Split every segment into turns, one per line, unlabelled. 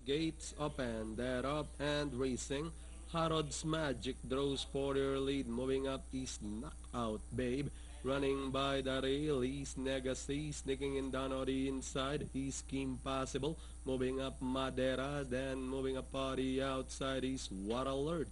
Gates open, they're up and racing. Harod's Magic draws for your lead. Moving up is Knockout Babe. Running by the rail is Legacy. Sneaking in down on the inside is Kim Possible. Moving up Madera. Then moving up on the outside is What Alert.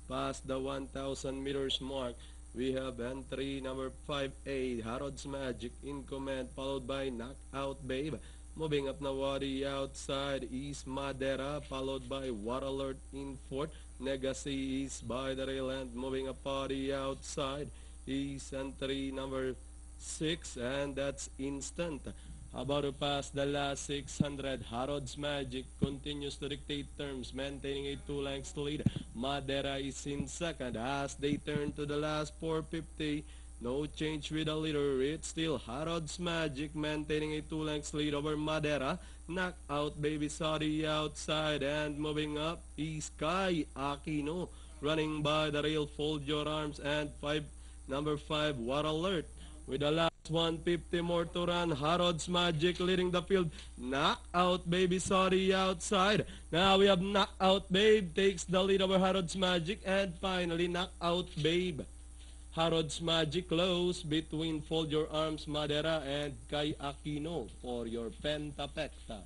Past the 1,000 meters mark. We have entry number 5A, Harod's Magic in command, followed by Knockout Babe. Moving up now on the outside is Madera, followed by What Alert in fourth. Legacy is by the rail, and moving up on the outside is entry number 6, and that's Instant. About to pass the last 600, Harod's Magic continues to dictate terms, maintaining a 2 lengths lead. Madera is in second as they turn to the last 450. No change with the leader. It's still Harod's Magic maintaining a 2 lengths lead over Madera. Knockout Baby saw the outside, and moving up is Kai Aquino. Running by the rail, fold your arms, and number 5, What Alert. With the last 150 more to run, Harod's Magic leading the field. Knockout Baby saw the outside. Now we have Knockout Babe takes the lead over Harod's Magic, and finally Knockout Babe. Harod's Magic close between Fold Your Arms, Madera, and Kai Aquino for your Pentapecta.